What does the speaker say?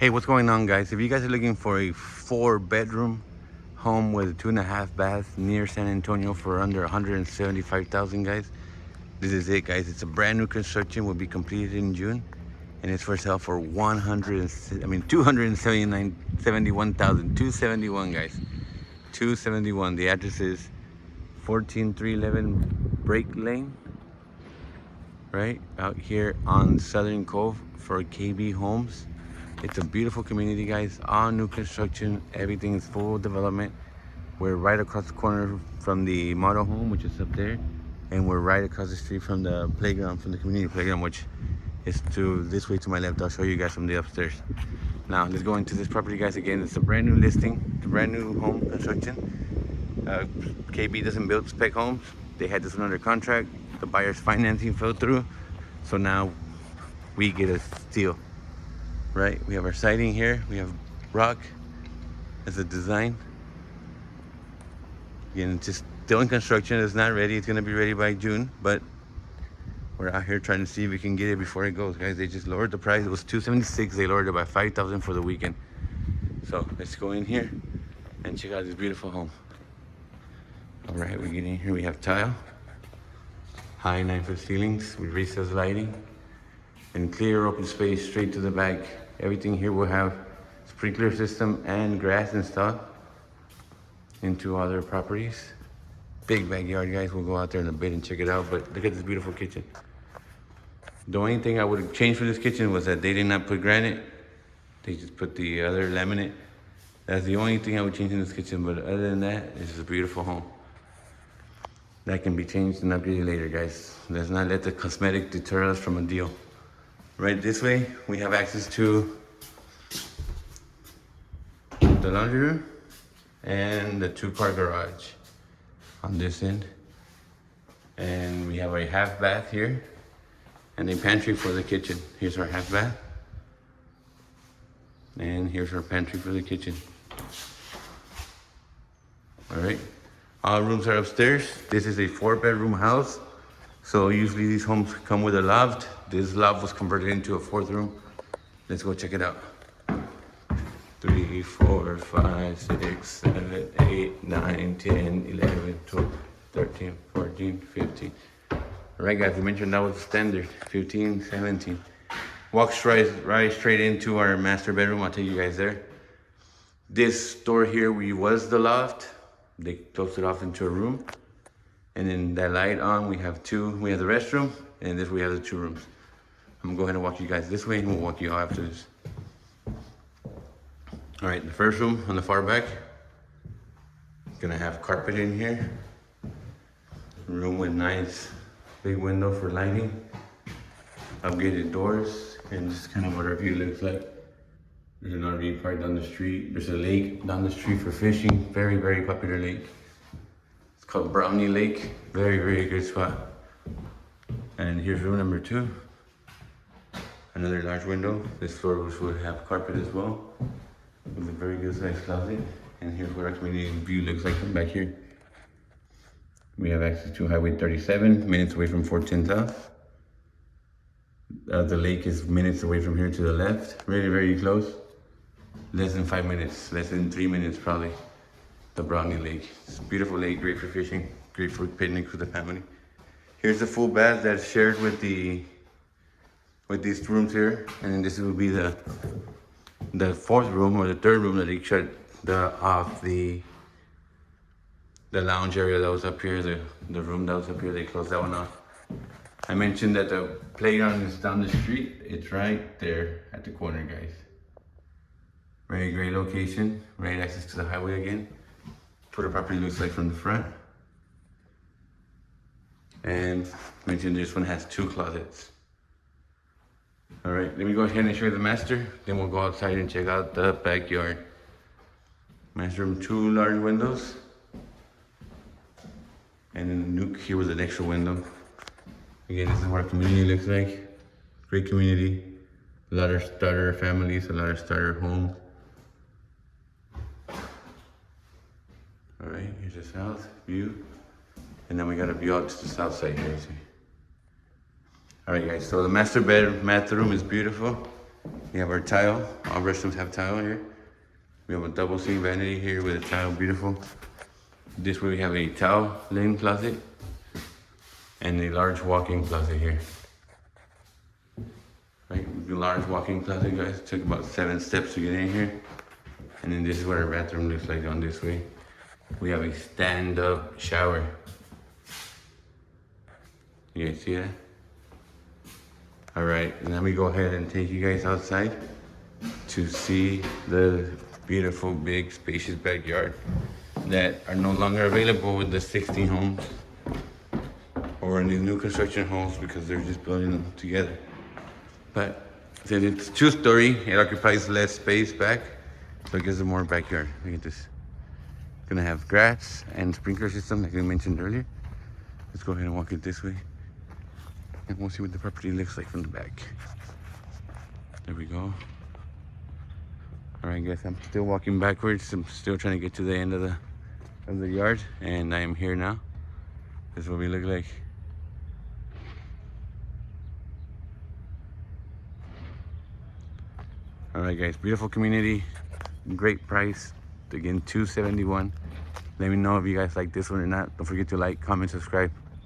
Hey, what's going on, guys? If you guys are looking for a 4-bedroom home with a 2.5 bath near San Antonio for under 175,000, guys, this is it, guys. It's a brand new construction, will be completed in June, and it's for sale for 271,000, guys. 271. The address is 14311 Break Lane, right out here on Southern Cove for KB Homes. It's a beautiful community, guys. All new construction, everything is full development. We're right across the corner from the model home, which is up there, and we're right across the street from the playground, from the community playground, which is to this way to my left. I'll show you guys from the upstairs. Now let's go into this property, guys. Again, it's a brand new listing, it's a brand new home construction. KB doesn't build spec homes. They had this one under contract. The buyer's financing fell through, so now we get a steal. Right, we have our siding here. We have rock as a design. Again, it's just still in construction. It's not ready. It's gonna be ready by June, but we're out here trying to see if we can get it before it goes, guys. They just lowered the price. It was $276. They lowered it by $5,000 for the weekend. So let's go in here and check out this beautiful home. All right, we get in here. We have tile, high 9-foot ceilings with recessed lighting, and clear open space straight to the back. Everything here will have sprinkler system and grass installed into other properties. Big backyard, guys. We'll go out there in a bit and check it out, but look at this beautiful kitchen. The only thing I would have changed for this kitchen was that they did not put granite. They just put the other laminate. That's the only thing I would change in this kitchen, but other than that, this is a beautiful home. That can be changed and upgraded later, guys. Let's not let the cosmetic deter us from a deal. Right this way, we have access to the laundry room and the 2-car garage on this end. And we have a half bath here and a pantry for the kitchen. Here's our half bath. And here's our pantry for the kitchen. All right, all rooms are upstairs. This is a 4-bedroom house. So usually these homes come with a loft. This loft was converted into a 4th room. Let's go check it out. 3, 4, 5, 6, 7, 8, 9, 10, 11, 12, 13, 14, 15. All right, guys, we mentioned that was standard, 15, 17. Walks right straight into our master bedroom. I'll take you guys there. This door here was the loft. They closed it off into a room. And then that light on, we have the restroom, and this we have the 2 rooms. I'm gonna go ahead and walk you guys this way, and we'll walk you all after this. All right, the first room on the far back, gonna have carpet in here. Room with nice big window for lighting, upgraded doors, and just kind of what our view looks like. There's an RV park down the street. There's a lake down the street for fishing. Very, very popular lake. It's called Brownie Lake. Very, very good spot. And here's room number 2. Another large window. This floor would have carpet as well, with a very good sized closet. And here's what our community view looks like from back here. We have access to Highway 37, minutes away from 410 South. The lake is minutes away from here to the left. Very, very close. Less than 5 minutes, less than 3 minutes probably. The Brownie Lake. It's a beautiful lake, great for fishing, great for picnics with the family. Here's the full bath that's shared with these rooms here, and then this will be the 4th room or the 3rd room that they shut off the lounge area that was up here, the room that was up here. They closed that one off. I mentioned that the playground is down the street. It's right there at the corner, guys. Very great location, right access to the highway again. What the property looks like from the front. And mentioned this one has 2 closets. All right, let me go ahead and show you the master. Then we'll go outside and check out the backyard. Master room, 2 large windows. And then here was an extra window. Again, this is what our community looks like. Great community. A lot of starter families, a lot of starter homes. All right, here's the south view. And then we got a view out to the south side here. All right, guys, so the master room is beautiful. We have our tile. All restrooms have tile here. We have a double sink vanity here with a tile, beautiful. This way we have a towel linen closet and a large walk-in closet here. Right, the large walk-in closet, guys. Took about 7 steps to get in here. And then this is what our bathroom looks like on this way. We have a stand-up shower. You guys see that? All right, and let me go ahead and take you guys outside to see the beautiful, big, spacious backyard that are no longer available with the 16 homes or in these new construction homes because they're just building them together. But since it's 2-story, it occupies less space back, so it gives them more backyard. Look at this. It's gonna have grass and sprinkler system like we mentioned earlier. Let's go ahead and walk it this way. And we'll see what the property looks like from the back. There we go. All right, guys, I'm still walking backwards. I'm still trying to get to the end of the yard, and I am here now. This is what we look like. All right, guys, beautiful community, great price. Again, $271. Let me know if you guys like this one or not. Don't forget to like, comment, subscribe.